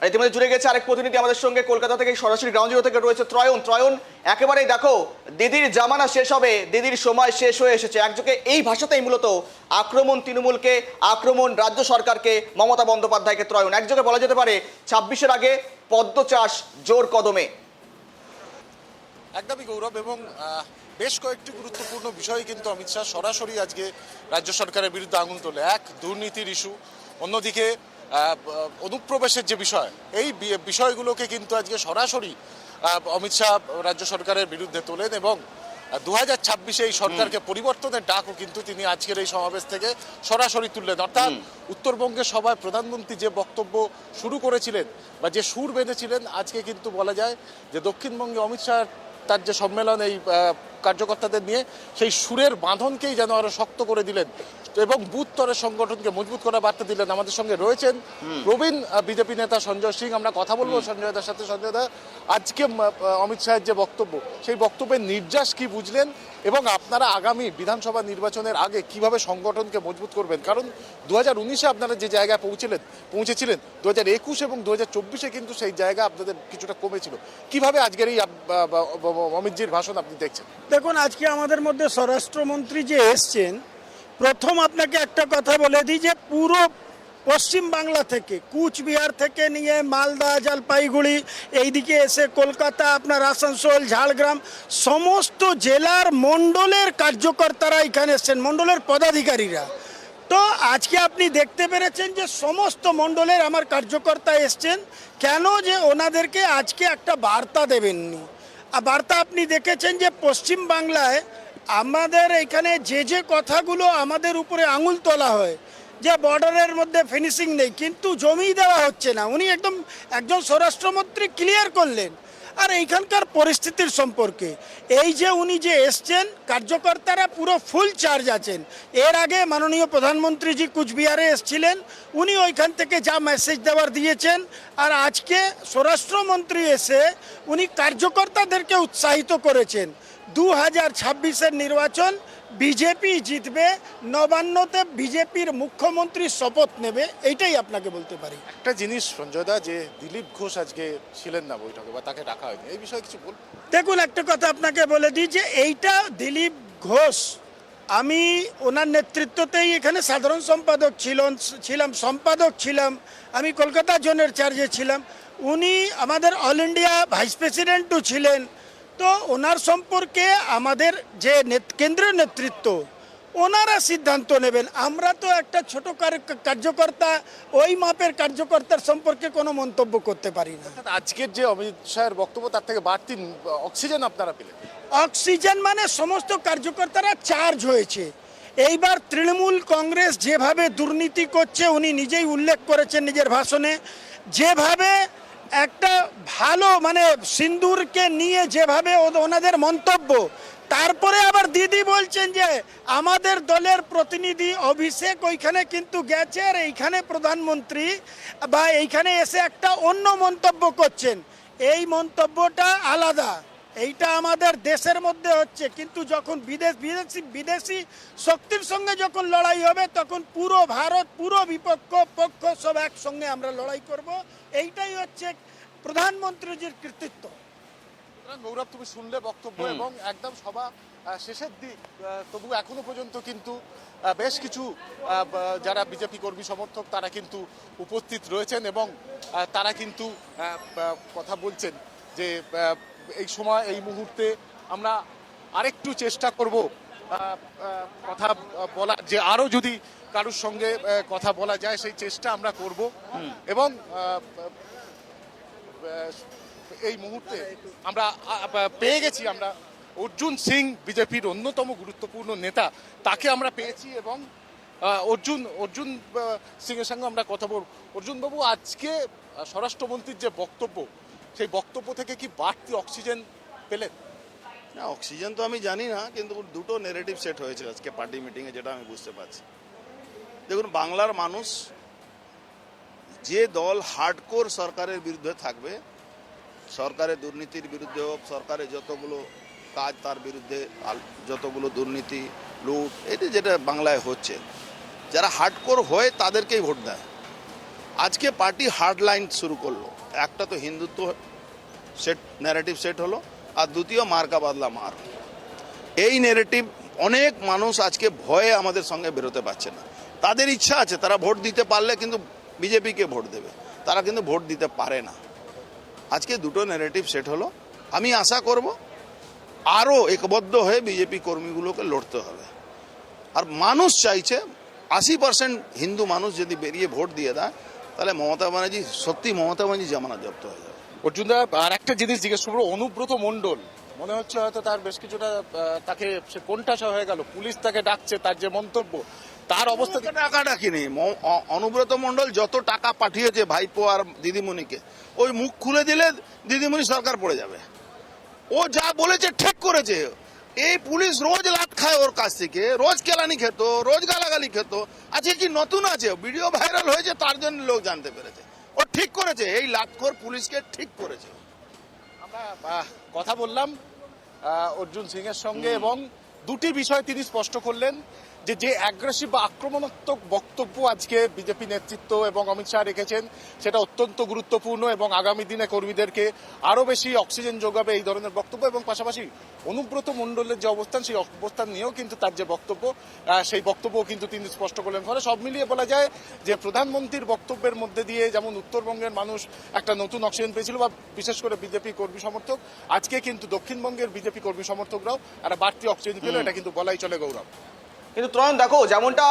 আর ইতিমধ্যে জুড়ে গেছে আরেক প্রতিনিধি আমাদের সঙ্গে কলকাতা থেকে, সরাসরি গ্রাউন্ড জিরো থেকে রয়েছে ত্রয়ন। ত্রয়ন, একেবারেই দেখো দিদির জামানা শেষ হবে, দিদির সময় শেষ হয়ে এসেছে। একযোগে এই ভাষাতেই মূলত আক্রমণ তৃণমূলকে, আক্রমণ রাজ্য সরকারকে, মমতা বন্দ্যোপাধ্যায়কে। ত্রয়ন, একযোগে বলা যেতে পারে 26-এর আগে পদ্ম চাষ জোর কদমে। একদমই গৌরব, এবং বেশ কয়েকটি গুরুত্বপূর্ণ বিষয় কিন্তু অমিত শাহ সরাসরি আজকে রাজ্য সরকারের বিরুদ্ধে আঙুল তোলে। এক, দুর্নীতির ইস্যু, অন্যদিকে অনুপ্রবেশের যে বিষয়, এই বিষয়গুলোকে কিন্তু আজকে সরাসরি অমিত শাহ রাজ্য সরকারের বিরুদ্ধে তোলেন, এবং 2026-এ এই সরকারকে পরিবর্তনের ডাকও কিন্তু তিনি আজকের এই সমাবেশ থেকে সরাসরি তুললেন। অর্থাৎ উত্তরবঙ্গের সভায় প্রধানমন্ত্রী যে বক্তব্য শুরু করেছিলেন বা যে সুর বেঁধেছিলেন, আজকে কিন্তু বলা যায় যে দক্ষিণবঙ্গে অমিত শাহ তার যে সম্মেলন এই কার্যকর্তাদের নিয়ে, সেই সুরের বাঁধনকেই যেন আরো শক্ত করে দিলেন এবং বুথ স্তরের সংগঠনকে মজবুত করার বার্তা দিলেন। আমাদের সঙ্গে রয়েছেন প্রবীণ বিজেপি নেতা সঞ্জয় সিং, আমরা কথা বলবো সঞ্জয় দার সাথে। সঞ্জয় দা, আজকে অমিত শাহের যে বক্তব্য, সেই বক্তব্যের নির্যাস কি বুঝলেন, এবং আপনারা আগামী বিধানসভা নির্বাচনের আগে কিভাবে সংগঠনকে মজবুত করবেন? কারণ 2019-এ আপনারা যে জায়গায় পৌঁছেছিলেন, 2021 এবং 2024-এ কিন্তু সেই জায়গা আপনাদের কিছুটা কমেছিল। কিভাবে আজকের এই অমিতজির ভাষণ আপনি দেখছেন? দেখুন, আজকে আমাদের মধ্যে স্বরাষ্ট্রমন্ত্রী যে এসছেন, প্রথম আপনাকে একটা কথা বলে দিই যে পুরো পশ্চিম বাংলা থেকে, কুচবিহার থেকে নিয়ে মালদা, জলপাইগুড়ি, এইদিকে এসে কলকাতা, আপনার আসানসোল, ঝাড়গ্রাম, সমস্ত জেলার মণ্ডলের কার্যকর্তারা এখানে এসছেন, মণ্ডলের পদাধিকারীরা। তো আজকে আপনি দেখতে পেরেছেন যে সমস্ত মণ্ডলের আমার কার্যকর্তা এসছেন। কেন? যে ওনাদেরকে আজকে একটা বার্তা দেবেননি। আর বার্তা আপনি দেখেছেন যে পশ্চিম বাংলায় আমাদের এখানে যে কথাগুলো আমাদের উপরে আঙুল তোলা হয়, যে বর্ডারের মধ্যে ফিনিশিং নেই, কিন্তু জমি দেওয়া হচ্ছে না, উনি একজন স্বরাষ্ট্রমন্ত্রী ক্লিয়ার করলেন। আর এইখানকার পরিস্থিতির সম্পর্কে এই যে উনি যে এসছেন, কার্যকর্তারা পুরো ফুল চার্জ আছেন। এর আগে মাননীয় প্রধানমন্ত্রীজি কুচবিহারে এসছিলেন, উনি ওইখান থেকে যা মেসেজ দেওয়ার দিয়েছেন। আর আজকে স্বরাষ্ট্রমন্ত্রী এসে উনি কার্যকর্তাদেরকে উৎসাহিত করেছেন। 2026-এর নির্বাচন বিজেপি জিতবে, নবান্নতে বিজেপির মুখ্যমন্ত্রী শপথ নেবে, এইটাই আপনাকে বলতে পারি। একটা জিনিস সঞ্জয় দা, যে দিলীপ ঘোষ আজকে ছিলেন না বৈঠকে বা তাকে ডাকা হয়নি, এই বিষয়ে কিছু বল। দেখুন, একটা কথা আপনাকে বলে দিই যে এইটা দিলীপ ঘোষ, আমি ওনার নেতৃত্বতেই এখানে সাধারণ সম্পাদক ছিলাম, সম্পাদক ছিলাম, আমি কলকাতা জোনের চার্জে ছিলাম, উনি আমাদের অল ইন্ডিয়া ভাইস প্রেসিডেন্টও ছিলেন। তো ওনার সম্পর্কে আমাদের যে কেন্দ্রীয় নেতৃত্ব, ওনারা সিদ্ধান্ত নেবেন। আমরা তো একটা ছোট কার্যকর্তা, ওই মাপের কার্যকর্তার সম্পর্কে কোনো মন্তব্য করতে পারি না। আজকের যে অমিত শাহের বক্তব্য, তার থেকে বাড়তি অক্সিজেন আপনারা পেলেন? অক্সিজেন মানে সমস্ত কার্যকর্তারা চার্জ হয়েছে। এইবার তৃণমূল কংগ্রেস যেভাবে দুর্নীতি করছে, উনি নিজেই উল্লেখ করেছেন নিজের ভাষণে, যেভাবে একটা ভালো মানে সিন্দুরকে নিয়ে যেভাবে ওনাদের মন্তব্য, তারপরে আবার দিদি বলছেন যে আমাদের দলের প্রতিনিধি অভিষেক ওইখানে কিন্তু গেছে, আর এইখানে প্রধানমন্ত্রী বা এইখানে এসে একটা অন্য মন্তব্য করছেন। এই মন্তব্যটা আলাদা, এইটা আমাদের দেশের মধ্যে হচ্ছে, কিন্তু যখন বিদেশি শক্তির সঙ্গে যখন লড়াই হবে, তখন পুরো ভারত, পুরো বিপক্ষ পক্ষ সব একসঙ্গে আমরা লড়াই করব। এইটাই হচ্ছে প্রধানমন্ত্রীজির কৃতিত্ব। গৌরব, তুমি শুনলে বক্তব্য, এবং একদম সভা শেষের দিক, তবু এখনো পর্যন্ত কিন্তু বেশ কিছু যারা বিজেপি কর্মী সমর্থক, তারা কিন্তু উপস্থিত রয়েছেন, এবং তারা কিন্তু কথা বলছেন যে এই সময়, এই মুহূর্তে আমরা আরেকটু চেষ্টা করব কথা বলা, যে আরো যদি কারোর সঙ্গে কথা বলা যায় সেই চেষ্টা আমরা করব। এবং এই মুহূর্তে আমরা পেয়ে গেছি, আমরা অর্জুন সিং, বিজেপির অন্যতম গুরুত্বপূর্ণ নেতা, তাকে আমরা পেয়েছি, এবং অর্জুন সিং এর সঙ্গে আমরা কথা বলব। অর্জুন বাবু, আজকে স্বরাষ্ট্রমন্ত্রীর যে বক্তব্য, সেই বক্তব্য থেকে কি বাড়তি অক্সিজেন পেলেন? না, অক্সিজেন তো আমি জানি না, কিন্তু দুটো নেগেটিভ সেট হয়েছে আজকে পার্টি মিটিংয়ে, যেটা আমি বুঝতে পারছি। দেখুন, বাংলার মানুষ, যে দল হার্ডকোর সরকারের বিরুদ্ধে থাকবে, সরকারের দুর্নীতির বিরুদ্ধে হোক, সরকারের যতগুলো কাজ তার বিরুদ্ধে, যতগুলো দুর্নীতি, লুট, এটি যেটা বাংলায় হচ্ছে, যারা হার্ডকোর হয় তাদেরকেই ভোট দেয়। আজকে পার্টি হার্ড লাইন শুরু করলো। একটা তো হিন্দুত্ব সেট ন্যারেটিভ সেট হলো, আর দ্বিতীয় মার্কা বাদলা মার। এই ন্যারেটিভ অনেক মানুষ আজকে ভয়ে আমাদের সঙ্গে বেরোতে পারছে না। তাদের ইচ্ছা আছে, তারা ভোট দিতে পারলে কিন্তু বিজেপিকে ভোট দেবে, তারা কিন্তু ভোট দিতে পারে না। আজকে দুটো ন্যারেটিভ সেট হলো। আমি আশা করব আরও একবদ্ধ হয়ে বিজেপি কর্মীগুলোকে লড়তে হবে। আর মানুষ চাইছে 80% হিন্দু মানুষ যদি বেরিয়ে ভোট দিয়ে দেয়, তাহলে মমতা ব্যানার্জি সত্যি মমতা ব্যানার্জি জামানত জব্দ হয়ে যাবে। অর্জুনদা, আর একটা জিনিস জিজ্ঞেস করবো, অনুব্রত মণ্ডল মনে হচ্ছে হয়তো তার বেশ কিছুটা তাকে সে কোণঠাসা হয়ে গেল, পুলিশ তাকে ডাকছে, তার যে মন্তব্য, তার অবস্থা টাকা ডাকিনি। অনুব্রত মণ্ডল যত টাকা পাঠিয়েছে ভাইপো আর দিদিমণিকে, ওই মুখ খুলে দিলে দিদিমণি সরকার পড়ে যাবে। ও যা বলেছে ঠিক করেছে। এই পুলিশ রোজ লাত খায় ওর কাছ থেকে, রোজ কেলানি খেত, রোজ গালাগালি খেত। আজকে কি নতুন আছে? ভিডিও ভাইরাল হয়েছে, তার জন্য লোক জানতে পেরেছে। ও ঠিক করেছে, এই লাতখোর পুলিশকে ঠিক করেছে। আমরা কথা বললাম অর্জুন সিং এর সঙ্গে, এবং দুটি বিষয় তিনি স্পষ্ট করলেন, যে অ্যাগ্রেসিভ বা আক্রমণাত্মক বক্তব্য আজকে বিজেপি নেতৃত্ব এবং অমিত শাহ রেখেছেন, সেটা অত্যন্ত গুরুত্বপূর্ণ এবং আগামী দিনে কর্মীদেরকে আরও বেশি অক্সিজেন যোগাবে এই ধরনের বক্তব্য। এবং পাশাপাশি অনুব্রত মণ্ডলের যে অবস্থান, সেই অবস্থান নিয়েও কিন্তু তার যে বক্তব্য, সেই বক্তব্যও কিন্তু তিনি স্পষ্ট করলেন। ফলে সব মিলিয়ে বলা যায় যে প্রধানমন্ত্রীর বক্তব্যের মধ্যে দিয়ে যেমন উত্তরবঙ্গের মানুষ একটা নতুন অক্সিজেন পেয়েছিল, বা বিশেষ করে বিজেপি কর্মী সমর্থক, আজকে কিন্তু দক্ষিণবঙ্গের বিজেপি কর্মী সমর্থকরাও একটা বাড়তি অক্সিজেন পেল, এটা কিন্তু বলাই চলে গৌরব। কিন্তু ত্রয়ন দেখো, যেমনটা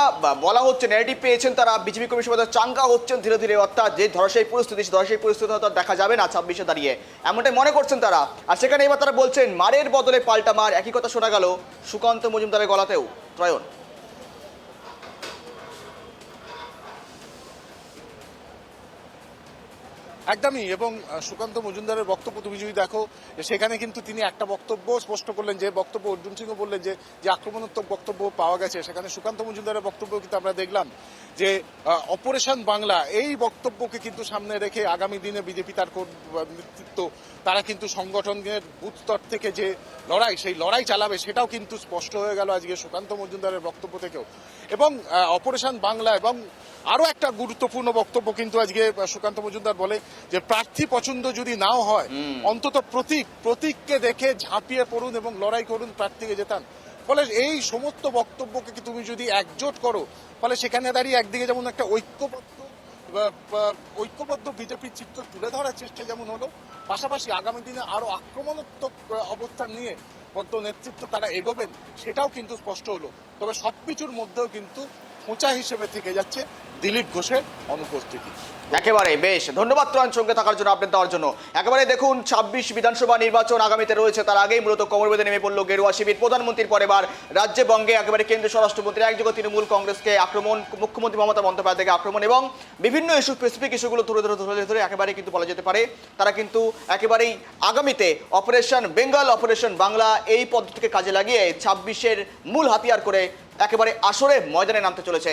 বলা হচ্ছে ন্যারেটিভ পেয়েছেন তারা, বিজেপি কর্মী সমাজের চাঙ্গা হচ্ছেন ধীরে ধীরে, অর্থাৎ যে ধরাশায়ী পরিস্থিতি, সে ধরাশায়ী পরিস্থিতি হয়তো দেখা যাবে না 26-এ দাঁড়িয়ে, এমনটাই মনে করছেন তারা। আর সেখানে এবার তারা বলছেন মারের বদলে পাল্টা মার। একই কথা শোনা গেল সুকান্ত মজুমদারের গলাতেও। ত্রয়ন, একদমই। এবং সুকান্ত মজুমদারের বক্তব্য তুমি যদি দেখো, সেখানে কিন্তু তিনি একটা বক্তব্য স্পষ্ট করলেন, যে বক্তব্য অর্জুন সিংও বললেন যে আক্রমণাত্মক বক্তব্য পাওয়া গেছে, সেখানে সুকান্ত মজুমদারের বক্তব্য কিন্তু আমরা দেখলাম যে অপারেশন বাংলা, এই বক্তব্যকে কিন্তু সামনে রেখে আগামী দিনে বিজেপি তার নেতৃত্ব, তারা কিন্তু সংগঠনের বুথ স্তর থেকে যে লড়াই, সেই লড়াই চালাবে, সেটাও কিন্তু স্পষ্ট হয়ে গেল আজকে সুকান্ত মজুমদারের বক্তব্য থেকেও। এবং অপারেশন বাংলা এবং আরও একটা গুরুত্বপূর্ণ বক্তব্য কিন্তু আজকে সুকান্ত মজুমদার বলে যে প্রার্থী পছন্দ যদি নাও হয়, অন্তত প্রতীককে দেখে ঝাঁপিয়ে পড়ুন এবং লড়াই করুন, প্রার্থীকে জেতান। ফলে এই সমস্ত বক্তব্যকে তুমি যদি একজোট করো, ফলে সেখানে দাঁড়িয়ে একদিকে যেমন একটা ঐক্যবদ্ধ বিজেপির চিত্র তুলে ধরার চেষ্টা যেমন হলো, পাশাপাশি আগামী দিনে আরো আক্রমণাত্মক অবস্থান নিয়ে বদ্ধ নেতৃত্ব তারা এগোবেন, সেটাও কিন্তু স্পষ্ট হলো। তবে সবকিছুর মধ্যেও কিন্তু খোঁচা হিসেবে থেকে যাচ্ছে দিলীপ ঘোষের অনুপস্থিতি। একেবারে বেশ, ধন্যবাদ ত্রয়ন সঙ্গে থাকার জন্য, আপডেট দেওয়ার জন্য। একেবারে দেখুন, 26 বিধানসভা নির্বাচন আগামীতে রয়েছে, তার আগেই মূলত কোমর বেঁধে নেমে পড়লো গেরুয়া শিবির। প্রধানমন্ত্রীর পরে এবার রাজ্যে বঙ্গে একেবারে কেন্দ্রীয় স্বরাষ্ট্রমন্ত্রী একযোগে তৃণমূল কংগ্রেসকে আক্রমণ, মুখ্যমন্ত্রী মমতা বন্দ্যোপাধ্যায়কে আক্রমণ, এবং বিভিন্ন ইস্যু, স্পেসিফিক ইস্যুগুলো ধরে একেবারে কিন্তু বলা যেতে পারে তারা কিন্তু একেবারেই আগামীতে অপারেশন বেঙ্গল, অপারেশন বাংলা এই পদ্ধতিকে কাজে লাগিয়ে 26-এর মূল হাতিয়ার করে একেবারে আসরে ময়দানে নামতে চলেছে।